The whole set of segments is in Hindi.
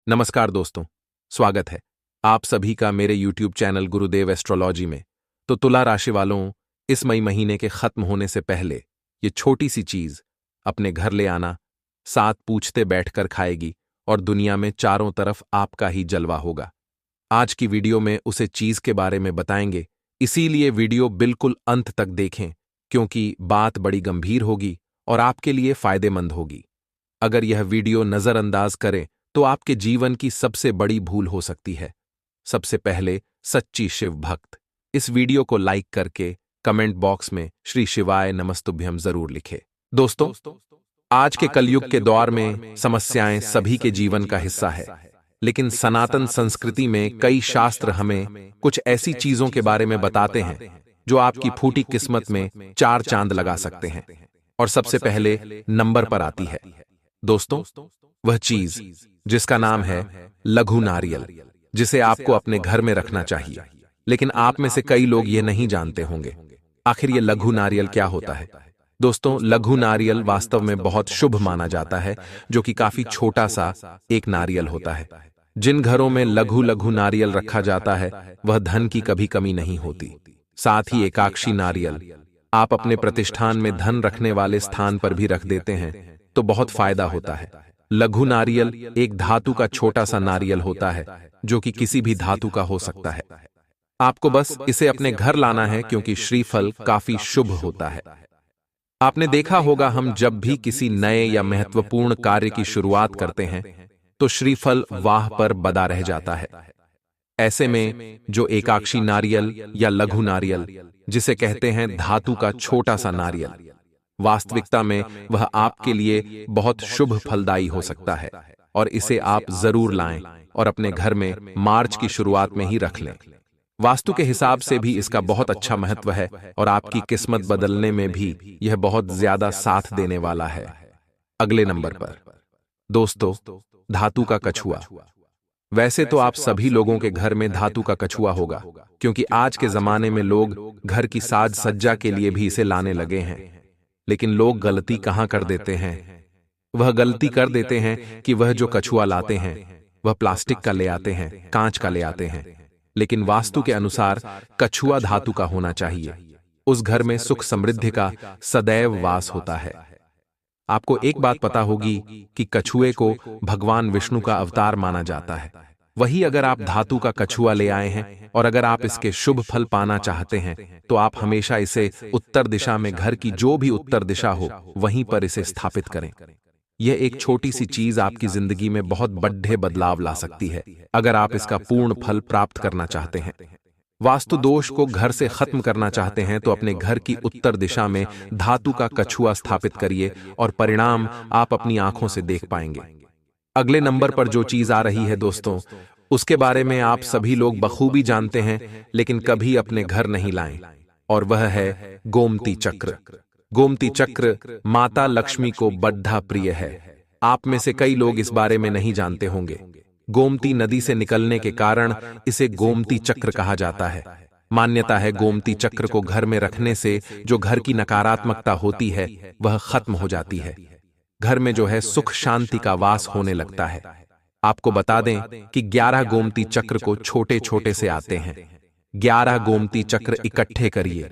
नमस्कार दोस्तों, स्वागत है आप सभी का मेरे YouTube चैनल गुरुदेव एस्ट्रोलॉजी में। तो तुला राशि वालों, इस मई महीने के खत्म होने से पहले ये छोटी सी चीज अपने घर ले आना, साथ पूछते बैठकर खाएगी और दुनिया में चारों तरफ आपका ही जलवा होगा। आज की वीडियो में उसे चीज के बारे में बताएंगे, इसीलिए वीडियो बिल्कुल अंत तक देखें क्योंकि बात बड़ी गंभीर होगी और आपके लिए फायदेमंद होगी। अगर यह वीडियो नजरअंदाज करें तो आपके जीवन की सबसे बड़ी भूल हो सकती है। सबसे पहले सच्ची शिव भक्त इस वीडियो को लाइक करके कमेंट बॉक्स में श्री शिवाय नमस्तुभ्यम जरूर लिखे। दोस्तों, आज के कलयुग के दौर में समस्याएं सभी के जीवन का हिस्सा है, लेकिन सनातन संस्कृति में कई शास्त्र हमें कुछ ऐसी चीजों के बारे में बताते हैं जो आपकी फूटी किस्मत में चार चांद लगा सकते हैं। और सबसे पहले नंबर पर आती है दोस्तों वह चीज जिसका नाम है लघु नारियल, जिसे आपको अपने घर में रखना चाहिए। लेकिन आप में से कई लोग ये नहीं जानते होंगे आखिर ये लघु नारियल क्या होता है। दोस्तों, लघु नारियल वास्तव में बहुत शुभ माना जाता है, जो कि काफी छोटा सा एक नारियल होता है। जिन घरों में लघु लघु नारियल रखा जाता है वह धन की कभी कमी नहीं होती। साथ ही एकाक्षी नारियल आप अपने प्रतिष्ठान में धन रखने वाले स्थान पर भी रख देते हैं तो बहुत फायदा होता है। लघु नारियल एक धातु का छोटा सा नारियल होता है जो कि किसी भी धातु का हो सकता है। आपको बस इसे अपने घर लाना है क्योंकि श्रीफल काफी शुभ होता है। आपने देखा होगा हम जब भी किसी नए या महत्वपूर्ण कार्य की शुरुआत करते हैं तो श्रीफल वाह पर बदा रह जाता है। ऐसे में जो एकाक्षी नारियल या लघु नारियल, जिसे कहते हैं धातु का छोटा सा नारियल, वास्तविकता में वह आपके लिए बहुत शुभ फलदायी हो सकता है और इसे आप जरूर लाएं और अपने घर में मार्च की शुरुआत में ही रख लें। वास्तु के हिसाब से भी इसका बहुत अच्छा महत्व है और आपकी किस्मत बदलने में भी यह बहुत ज्यादा साथ देने वाला है। अगले नंबर पर दोस्तों धातु का कछुआ। वैसे तो आप सभी लोगों के घर में धातु का कछुआ होगा, क्योंकि आज के जमाने में लोग घर की साज सज्जा के लिए भी इसे लाने लगे हैं। लेकिन लोग गलती कहां कर देते हैं? वह गलती कर देते हैं कि वह जो कछुआ लाते हैं वह प्लास्टिक का ले आते हैं, कांच का ले आते हैं। लेकिन वास्तु के अनुसार कछुआ धातु का होना चाहिए। उस घर में सुख समृद्धि का सदैव वास होता है। आपको एक बात पता होगी कि कछुए को भगवान विष्णु का अवतार माना जाता है। वही अगर आप धातु का कछुआ ले आए हैं और अगर आप इसके शुभ फल पाना चाहते हैं तो आप हमेशा इसे उत्तर दिशा में, घर की जो भी उत्तर दिशा हो वहीं पर इसे स्थापित करें। यह एक छोटी सी चीज आपकी जिंदगी में बहुत बड़े बदलाव ला सकती है अगर आप इसका पूर्ण फल प्राप्त करना चाहते हैं। वास्तु दोष को घर से खत्म करना चाहते हैं तो अपने घर की उत्तर दिशा में धातु का कछुआ स्थापित करिए और परिणाम आप अपनी आंखों से देख पाएंगे। अगले नंबर पर जो चीज आ रही है दोस्तों, उसके बारे में आप सभी लोग बखूबी जानते हैं लेकिन कभी अपने घर नहीं लाएं, और वह है गोमती चक्र। गोमती चक्र माता लक्ष्मी को बड़ा प्रिय है। आप में से कई लोग इस बारे में नहीं जानते होंगे। गोमती नदी से निकलने के कारण इसे गोमती चक्र कहा जाता है। मान्यता है गोमती चक्र को घर में रखने से जो घर की नकारात्मकता होती है वह खत्म हो जाती है। घर में जो है सुख शांति का वास होने लगता है। आपको बता दें कि 11 गोमती चक्र को छोटे छोटे से आते हैं। 11 गोमती चक्र इकट्ठे करिए,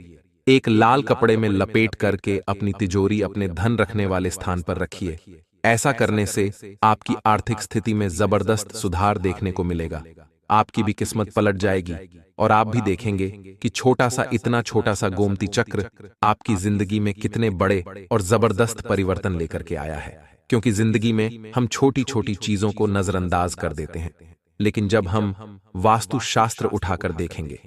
एक लाल कपड़े में लपेट करके अपनी तिजोरी अपने धन रखने वाले स्थान पर रखिए। ऐसा करने से आपकी आर्थिक स्थिति में जबरदस्त सुधार देखने को मिलेगा। आपकी भी किस्मत पलट जाएगी और आप भी देखेंगे कि इतना छोटा सा गोमती चक्र आपकी जिंदगी में कितने बड़े और जबरदस्त परिवर्तन लेकर के आया है। क्योंकि जिंदगी में हम छोटी छोटी चीजों को नजरअंदाज कर देते हैं, लेकिन जब हम वास्तु शास्त्र उठाकर देखेंगे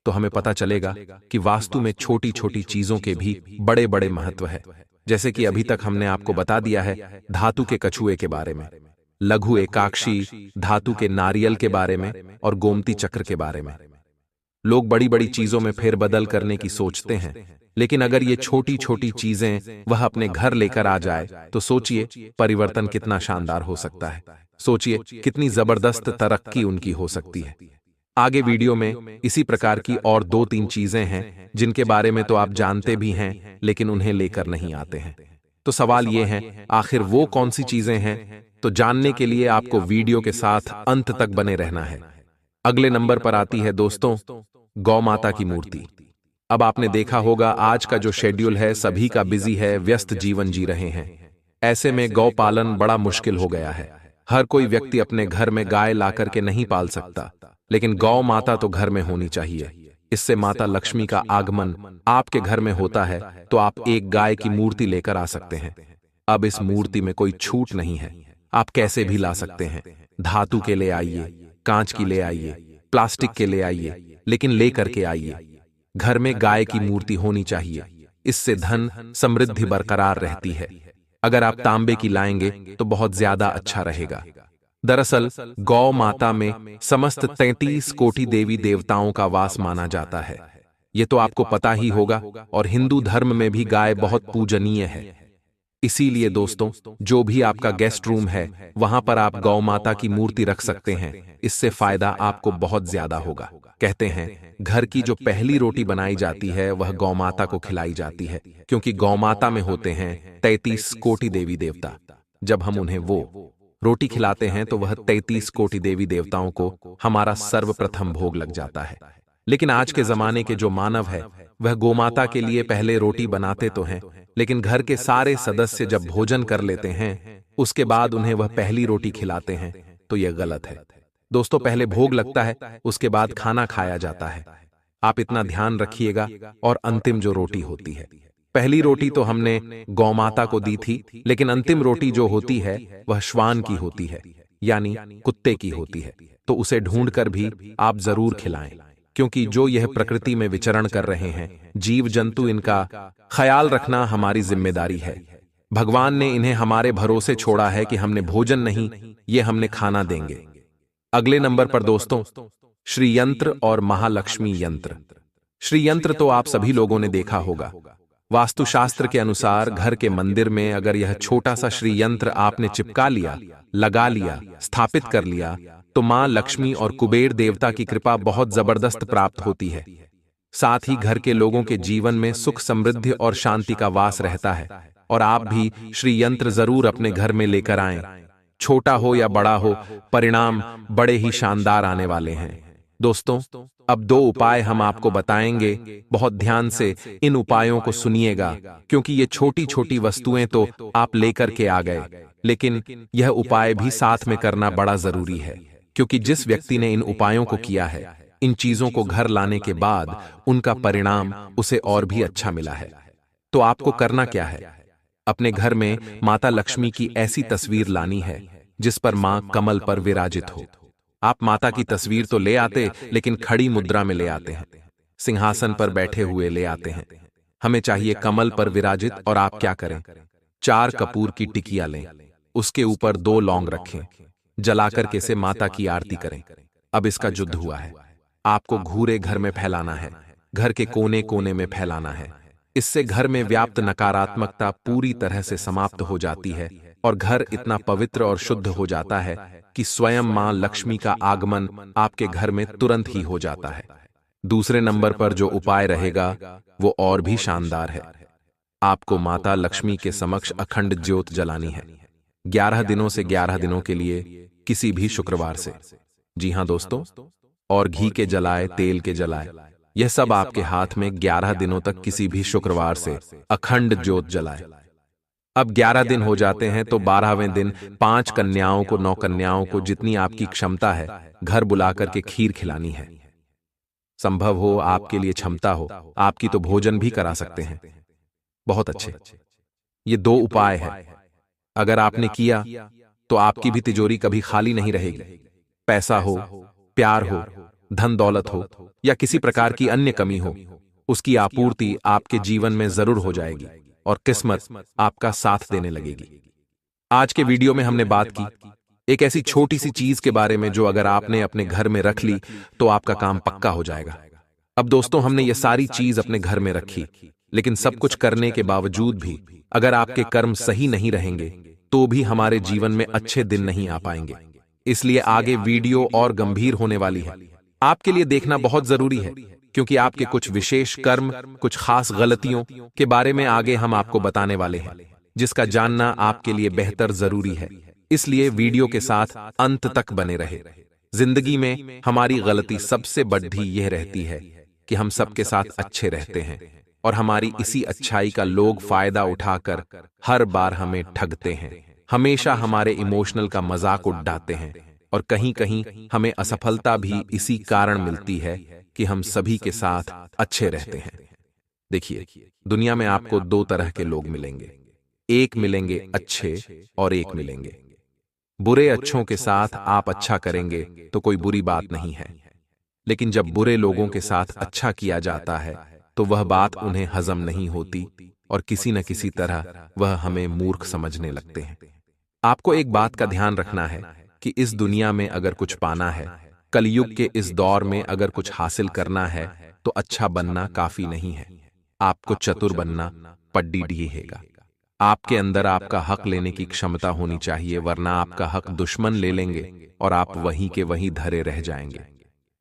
तो हमें पता चलेगा कि वास्तु में छोटी छोटी चीजों के भी बड़े बड़े महत्व है। जैसे कि अभी तक हमने आपको बता दिया है धातु के कछुए के बारे में, लघु एकाक्षी धातु के नारियल के बारे में और गोमती चक्र के बारे में। लोग बड़ी बड़ी चीजों में फेरबदल करने की सोचते हैं, लेकिन अगर ये छोटी छोटी चीजें वह अपने घर लेकर आ जाए तो सोचिए परिवर्तन कितना शानदार हो सकता है। सोचिए कितनी जबरदस्त तरक्की उनकी हो सकती है। आगे वीडियो में इसी प्रकार की और 2-3 चीजें हैं जिनके बारे में तो आप जानते भी हैं लेकिन उन्हें लेकर नहीं आते हैं। तो सवाल ये है, आखिर वो कौन सी चीजें हैं तो जानने के लिए आपको वीडियो के साथ अंत तक बने रहना है। अगले नंबर पर आती है दोस्तों गौ माता की मूर्ति। अब आपने देखा होगा आज का जो शेड्यूल है सभी का बिजी है, व्यस्त जीवन जी रहे हैं। ऐसे में गौ पालन बड़ा मुश्किल हो गया है। हर कोई व्यक्ति अपने घर में गाय ला करके नहीं पाल सकता, लेकिन गौ माता तो घर में होनी चाहिए। इससे माता लक्ष्मी का आगमन आपके घर में होता है, तो आप एक गाय की मूर्ति लेकर आ सकते हैं। अब इस मूर्ति में कोई छूट नहीं है, आप कैसे भी ला सकते हैं। धातु के ले आइए, कांच की ले आइए, प्लास्टिक के ले आइए, लेकिन ले करके आइए। घर में गाय की मूर्ति होनी चाहिए, इससे धन समृद्धि बरकरार रहती है। अगर आप तांबे की लाएंगे तो बहुत ज्यादा अच्छा रहेगा। दरअसल गौ माता में समस्त 33 कोटि देवी देवताओं का वास माना जाता है। ये तो आपको पता ही होगा, और हिंदू धर्म में भी गाय बहुत पूजनीय है। इसीलिए दोस्तों जो भी आपका गेस्ट रूम है वहां पर आप गौ माता की मूर्ति रख सकते हैं। इससे फायदा आपको बहुत ज्यादा होगा। कहते हैं घर की जो पहली रोटी बनाई जाती है वह गौ माता को खिलाई जाती है, क्योंकि गौ माता में होते हैं 33 कोटि देवी देवता। जब हम उन्हें वो रोटी खिलाते हैं तो वह 33 कोटि देवी देवताओं को हमारा सर्वप्रथम भोग लग जाता है। लेकिन आज के जमाने के जो मानव है वह गोमाता के लिए पहले रोटी बनाते तो हैं, लेकिन घर के सारे सदस्य जब भोजन कर लेते हैं उसके बाद उन्हें वह पहली रोटी खिलाते हैं, तो यह गलत है। दोस्तों पहले भोग लगता है, उसके बाद खाना खाया जाता है। आप इतना ध्यान रखिएगा। और अंतिम जो रोटी होती है, पहली रोटी तो हमने गौमाता को दी थी, लेकिन अंतिम रोटी जो होती है वह श्वान की होती है, यानी कुत्ते की होती है। तो उसे ढूंढकर भी आप जरूर खिलाएं, क्योंकि जो यह प्रकृति में विचरण कर रहे हैं जीव जंतु, इनका ख्याल रखना हमारी जिम्मेदारी है। भगवान ने इन्हें हमारे भरोसे छोड़ा है कि हमने भोजन नहीं, ये हमने खाना देंगे। अगले नंबर पर दोस्तों श्री यंत्र और महालक्ष्मी यंत्र। श्री यंत्र तो आप सभी लोगों ने देखा होगा। वास्तुशास्त्र के अनुसार घर के मंदिर में अगर यह छोटा सा श्री यंत्र आपने चिपका लिया, लगा लिया, स्थापित कर लिया, तो मां लक्ष्मी और कुबेर देवता की कृपा बहुत जबरदस्त प्राप्त होती है। साथ ही घर के लोगों के जीवन में सुख समृद्धि और शांति का वास रहता है। और आप भी श्री यंत्र जरूर अपने घर में लेकर आएं। छोटा हो या बड़ा हो, परिणाम बड़े ही शानदार आने वाले हैं। दोस्तों अब 2 उपाय हम आपको बताएंगे, बहुत ध्यान से इन उपायों को सुनिएगा, क्योंकि ये छोटी छोटी वस्तुएं तो आप लेकर के आ गए, लेकिन यह उपाय भी साथ में करना बड़ा जरूरी है, क्योंकि जिस व्यक्ति ने इन उपायों को किया है, इन चीजों को घर लाने के बाद उनका परिणाम उसे और भी अच्छा मिला है। तो आपको करना क्या है, अपने घर में माता लक्ष्मी की ऐसी तस्वीर लानी है जिस पर मां कमल पर विराजित हो। आप माता की तस्वीर तो ले आते, लेकिन खड़ी मुद्रा में ले आते हैं, सिंहासन पर बैठे हुए ले आते हैं। हमें चाहिए कमल पर विराजित। और आप क्या करें, 4 कपूर की टिकिया लें, उसके ऊपर 2 लौंग रखें, जलाकर के से माता की आरती करें। अब इसका युद्ध हुआ है, आपको घूरे घर में फैलाना है, घर के कोने कोने में फैलाना है। इससे घर में व्याप्त नकारात्मकता पूरी तरह से समाप्त हो जाती है और घर इतना पवित्र और शुद्ध हो जाता है कि स्वयं मां लक्ष्मी का आगमन आपके घर में तुरंत ही हो जाता है। दूसरे नंबर पर जो उपाय रहेगा वो और भी शानदार है। आपको माता लक्ष्मी के समक्ष अखंड ज्योत जलानी है 11 दिनों से 11 दिनों के लिए, किसी भी शुक्रवार से। जी हां दोस्तों, और घी के जलाए, तेल के जलाए, यह सब आपके हाथ में 11 दिनों तक किसी भी शुक्रवार से अखंड ज्योत जलाए। अब 11 दिन हो जाते हैं तो 12वें दिन 5 कन्याओं को, 9 कन्याओं को, जितनी आपकी क्षमता है, घर बुला करके खीर खिलानी है। संभव हो, आपके लिए क्षमता हो, आपकी तो भोजन भी करा सकते हैं। बहुत अच्छे, ये 2 उपाय है। अगर आपने किया तो आपकी भी तिजोरी कभी खाली नहीं रहेगी। पैसा हो, प्यार हो, धन दौलत हो या किसी प्रकार की अन्य कमी हो, उसकी आपूर्ति आपके जीवन में जरूर हो जाएगी और किस्मत आपका साथ देने लगेगी। आज के वीडियो में हमने बात की एक ऐसी छोटी सी चीज के बारे में जो अगर आपने अपने घर में रख ली तो आपका काम पक्का हो जाएगा। अब दोस्तों हमने ये सारी चीज अपने घर में रखी, लेकिन सब कुछ करने के बावजूद भी अगर आपके कर्म सही नहीं रहेंगे तो भी हमारे जीवन में अच्छे दिन नहीं आ पाएंगे। इसलिए आगे वीडियो और गंभीर होने वाली है, आपके लिए देखना बहुत जरूरी है, क्योंकि आपके कुछ विशेष कर्म, कुछ खास गलतियों के बारे में आगे हम आपको बताने वाले हैं, जिसका जानना आपके लिए बेहतर जरूरी है। इसलिए वीडियो के साथ अंत तक बने रहे। जिंदगी में हमारी गलती सबसे बड़ी यह रहती है कि हम सबके साथ अच्छे रहते हैं और हमारी इसी अच्छाई का लोग फायदा उठाकर हर बार हमें ठगते हैं, हमेशा हमारे इमोशनल का मजाक उड़ाते हैं और कहीं कहीं हमें असफलता भी इसी कारण मिलती है कि हम सभी के साथ अच्छे रहते हैं। देखिए, दुनिया में आपको दो तरह के लोग मिलेंगे, एक मिलेंगे अच्छे और एक मिलेंगे बुरे। अच्छों के साथ आप अच्छा करेंगे तो कोई बुरी बात नहीं है, लेकिन जब बुरे लोगों के साथ अच्छा किया जाता है तो वह बात उन्हें हजम नहीं होती और किसी न किसी तरह वह हमें मूर्ख समझने लगते हैं। आपको एक बात का ध्यान रखना है कि इस दुनिया में अगर कुछ पाना है, कलयुग के इस दौर में अगर कुछ हासिल करना है तो अच्छा बनना काफी नहीं है, आपको चतुर बनना पड़ेगा। आपके अंदर आपका हक लेने की क्षमता होनी चाहिए, वरना आपका हक दुश्मन ले लेंगे और आप वहीं के वहीं धरे रह जाएंगे।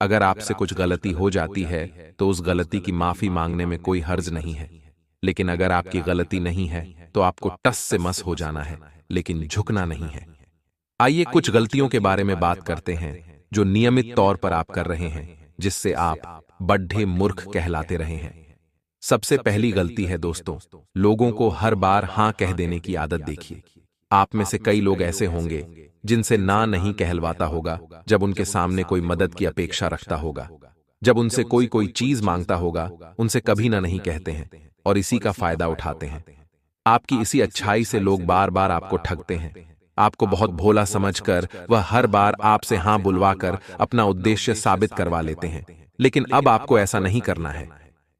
अगर आपसे कुछ गलती हो जाती है तो उस गलती की माफी मांगने में कोई हर्ज नहीं है, लेकिन अगर आपकी गलती नहीं है तो आपको टस से मस हो जाना है, लेकिन झुकना नहीं है। आइए कुछ गलतियों के बारे में बात करते हैं जो नियमित तौर पर आप कर रहे हैं, जिससे आप बड्ढे मूर्ख कहलाते रहे हैं। सबसे पहली गलती है दोस्तों, लोगों को हर बार हां कह देने की आदत। देखिए, आप में से कई लोग ऐसे होंगे जिनसे ना नहीं कहलवाता होगा जब उनके सामने कोई मदद की अपेक्षा रखता होगा, जब उनसे कोई कोई चीज मांगता होगा उनसे कभी ना नहीं कहते हैं और इसी का फायदा उठाते हैं। आपकी इसी अच्छाई से लोग बार बार आपको ठगते हैं। आपको बहुत भोला समझकर वह हर बार आपसे हां बुलवाकर अपना उद्देश्य साबित करवा लेते हैं, लेकिन अब आपको ऐसा नहीं करना है।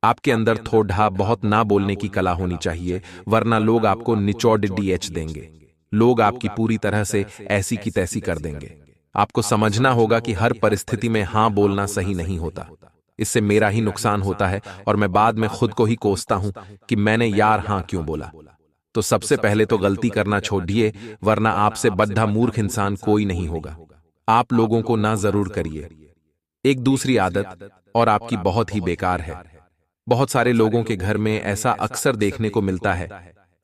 आपके अंदर थोड़ा बहुत ना बोलने की कला होनी चाहिए, वरना लोग आपको निचोड़ डीएच देंगे। लोग आपकी पूरी तरह से ऐसी की तैसी कर देंगे। आपको समझना होगा कि हर परिस्थिति में हां बोलना सही नहीं होता। इससे मेरा ही नुकसान होता है और मैं बाद में खुद को ही कोसता हूं कि मैंने यार हां क्यों बोला। तो सबसे पहले तो गलती करना छोड़िए, वरना आपसे बद्धा मूर्ख इंसान कोई नहीं होगा। आप लोगों को ना जरूर करिए। एक दूसरी आदत और आपकी बहुत ही बेकार है। बहुत सारे लोगों के घर में ऐसा अक्सर देखने को मिलता है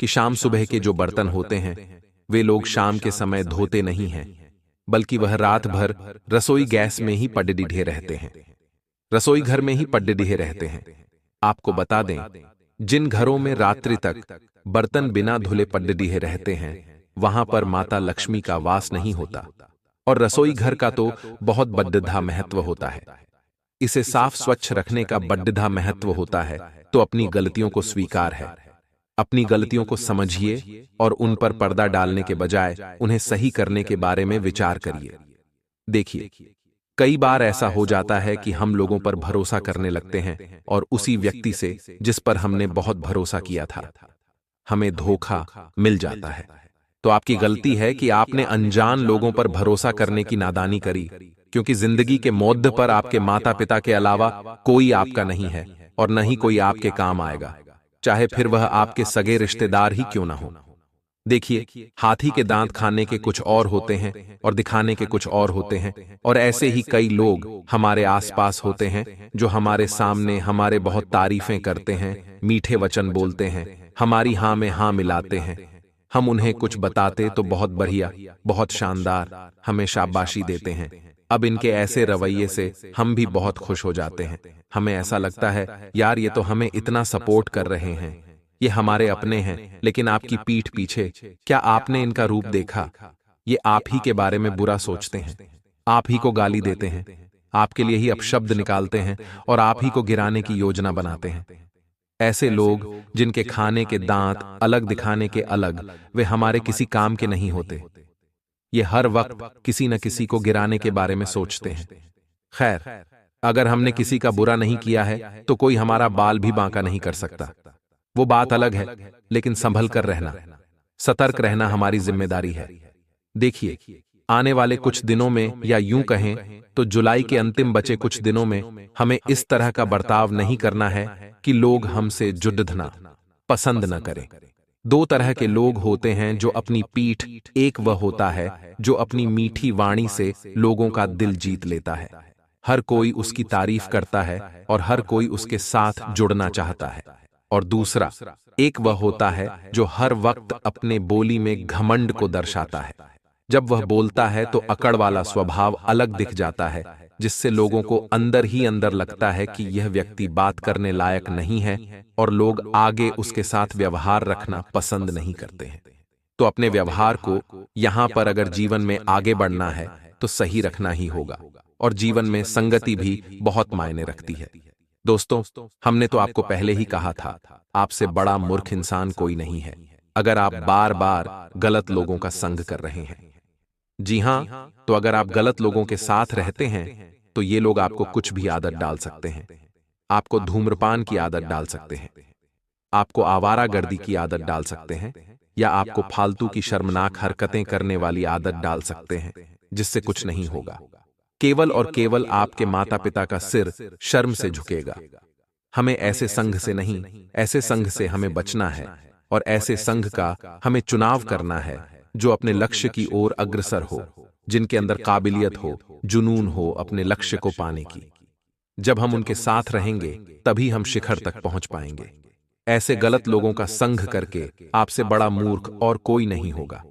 कि शाम सुबह के जो बर्तन होते हैं वे लोग शाम के समय धोते नहीं हैं, बल्कि वह रात भर रसोई गैस में ही पड़े रहते हैं, रसोई घर में ही पड़े रहते हैं। आपको बता दें, जिन घरों में रात्रि तक बर्तन बिना धुले पड़े रहते हैं वहां पर माता लक्ष्मी का वास नहीं होता और रसोई घर का तो बहुत बड़ा महत्व होता है। इसे साफ स्वच्छ रखने का बड़ा महत्व होता है, तो अपनी गलतियों को स्वीकार है। अपनी गलतियों को समझिए और उन पर पर्दा डालने के बजाय उन्हें सही करने के बारे में विचार करिए। देखिए, कई बार ऐसा हो जाता है कि हम लोगों पर भरोसा करने लगते हैं और उसी व्यक्ति से जिस पर हमने बहुत भरोसा किया था हमें धोखा मिल जाता है। तो आपकी गलती है कि आपने अनजान लोगों पर भरोसा करने की नादानी करी, क्योंकि जिंदगी के मोड़ पर आपके माता पिता के अलावा कोई आपका नहीं है और न ही कोई आपके काम आएगा, चाहे फिर वह आपके सगे रिश्तेदार ही क्यों ना हो। देखिए, हाथी के दांत खाने के कुछ और होते हैं और दिखाने के कुछ और होते हैं, और ऐसे ही कई लोग हमारे आसपास होते हैं जो हमारे सामने हमारे बहुत तारीफें करते हैं, मीठे वचन बोलते हैं, हमारी हां में हां मिलाते हैं। हम उन्हें कुछ बताते तो बहुत बढ़िया, बहुत शानदार, हमें शाबाशी देते हैं। अब इनके ऐसे रवैये से हम भी बहुत खुश हो जाते हैं। हमें ऐसा लगता है यार ये तो हमें इतना सपोर्ट कर रहे हैं, ये हमारे अपने हैं। लेकिन आपकी पीठ पीछे क्या आपने इनका रूप देखा? ये आप ही के बारे में बुरा सोचते हैं, आप ही को गाली देते हैं, आपके लिए ही अपशब्द निकालते हैं और आप ही को गिराने की योजना बनाते हैं। ऐसे लोग जिनके खाने के दांत अलग दिखाने के अलग, वे हमारे किसी काम के नहीं होते। ये हर वक्त किसी न किसी को गिराने के बारे में सोचते हैं। खैर, अगर हमने किसी का बुरा नहीं किया है तो कोई हमारा बाल भी बांका नहीं कर सकता, वो बात अलग है। लेकिन संभल कर रहना, सतर्क रहना हमारी जिम्मेदारी है। देखिए, आने वाले कुछ दिनों में, या यूं कहें तो जुलाई के अंतिम बचे कुछ दिनों में, हमें इस तरह का बर्ताव नहीं करना है कि लोग हमसे जुड़ना पसंद न करें। दो तरह के लोग होते हैं जो अपनी पीठ, एक वह होता है जो अपनी मीठी वाणी से लोगों का दिल जीत लेता है, हर कोई उसकी तारीफ करता है और हर कोई उसके साथ जुड़ना चाहता है। और दूसरा, एक वह होता है जो हर वक्त अपने बोली में घमंड को दर्शाता है, जब वह बोलता है तो अकड़ वाला स्वभाव अलग दिख जाता है, जिससे लोगों को अंदर ही अंदर लगता है कि यह व्यक्ति बात करने लायक नहीं है और लोग आगे उसके साथ व्यवहार रखना पसंद नहीं करते हैं। तो अपने व्यवहार को यहां पर अगर जीवन में आगे बढ़ना है तो सही रखना ही होगा, और जीवन में संगति भी बहुत मायने रखती है। दोस्तों, हमने तो आपको पहले ही कहा था, आपसे बड़ा मूर्ख इंसान कोई नहीं है अगर आप बार बार गलत लोगों का संग कर रहे हैं। जी हां, तो अगर आप गलत लोगों के साथ रहते हैं तो ये लोग आपको कुछ भी आदत डाल सकते हैं। आपको धूम्रपान की आदत डाल सकते हैं, आपको आवारागर्दी की आदत डाल सकते हैं, या आपको फालतू की शर्मनाक हरकतें करने वाली आदत डाल सकते हैं, जिससे कुछ नहीं होगा। केवल और केवल आपके माता पिता का सिर शर्म से झुकेगा। हमें ऐसे संघ से नहीं, ऐसे संघ से हमें बचना है, और ऐसे संघ का हमें चुनाव करना है जो अपने लक्ष्य की ओर अग्रसर हो, जिनके अंदर काबिलियत हो, जुनून हो अपने लक्ष्य को पाने की। जब हम उनके साथ रहेंगे तभी हम शिखर तक पहुंच पाएंगे। ऐसे गलत लोगों का संघ करके आपसे बड़ा मूर्ख और कोई नहीं होगा।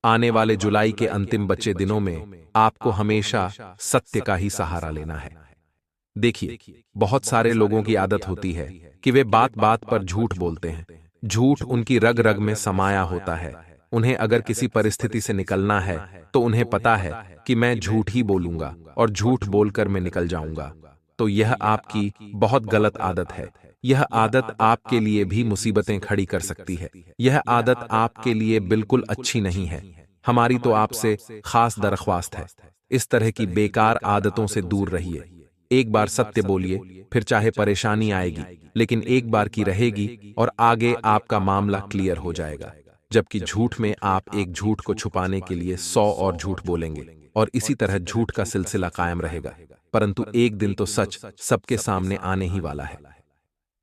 आने वाले जुलाई के अंतिम बचे दिनों में आपको हमेशा सत्य का ही सहारा लेना है। देखिए, बहुत सारे लोगों की आदत होती है कि वे बात बात पर झूठ बोलते हैं। झूठ उनकी रग रग में समाया होता है। उन्हें अगर किसी परिस्थिति से निकलना है तो उन्हें पता है कि मैं झूठ ही बोलूंगा और झूठ बोलकर मैं निकल जाऊंगा। तो यह आपकी बहुत गलत आदत है। यह आदत आपके लिए भी मुसीबतें खड़ी कर सकती है। यह आदत आपके लिए बिल्कुल अच्छी नहीं है। हमारी तो आपसे खास दरख्वास्त है, इस तरह की बेकार आदतों से दूर रहिए। एक बार सत्य बोलिए, फिर चाहे परेशानी आएगी, लेकिन एक बार की रहेगी और आगे आपका मामला क्लियर हो जाएगा। जबकि झूठ में आप एक झूठ को छुपाने के लिए 100 और झूठ बोलेंगे और इसी तरह झूठ का सिलसिला कायम रहेगा। परंतु एक दिन तो सच सबके सामने आने ही वाला है।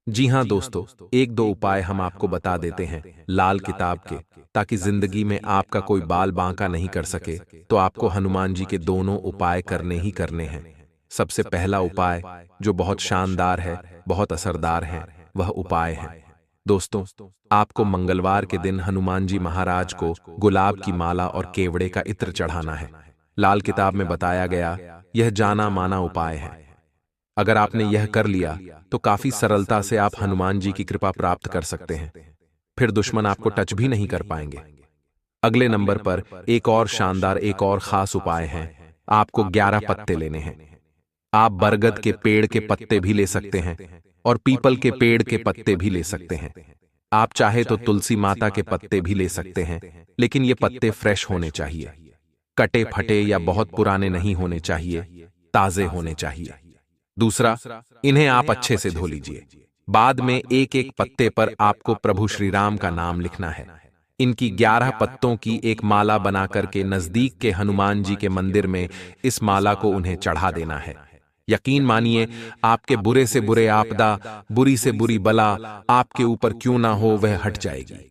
जी हां दोस्तों, एक दो उपाय हम आपको बता देते हैं लाल किताब के, ताकि जिंदगी में आपका कोई बाल बांका नहीं कर सके। तो आपको हनुमान जी के दोनों उपाय करने ही करने हैं। सबसे पहला उपाय जो बहुत शानदार है, बहुत असरदार है, वह उपाय है दोस्तों, आपको मंगलवार के दिन हनुमान जी महाराज को गुलाब की माला और केवड़े का इत्र चढ़ाना है। लाल किताब में बताया गया यह जाना माना उपाय है। अगर आपने यह कर लिया तो काफी सरलता से आप हनुमान जी की कृपा प्राप्त कर सकते हैं। फिर दुश्मन आपको टच भी नहीं कर पाएंगे। अगले नंबर पर एक और शानदार, एक और खास उपाय है। आपको 11 पत्ते लेने हैं। आप बरगद के पेड़ के पत्ते भी ले सकते हैं और पीपल के पेड़ के पत्ते भी ले सकते हैं। आप चाहे तो तुलसी माता के पत्ते भी ले सकते हैं, लेकिन ये पत्ते फ्रेश होने चाहिए, कटे फटे या बहुत पुराने नहीं होने चाहिए, ताजे होने चाहिए। दूसरा, इन्हें आप अच्छे से धो लीजिए। बाद में एक एक पत्ते पर आपको प्रभु श्री राम का नाम लिखना है। इनकी 11 पत्तों की एक माला बना करके नजदीक के हनुमान जी के मंदिर में इस माला को उन्हें चढ़ा देना है। यकीन मानिए, आपके बुरे से बुरे आपदा, बुरी से बुरी बला आपके ऊपर क्यों ना हो, वह हट जाएगी।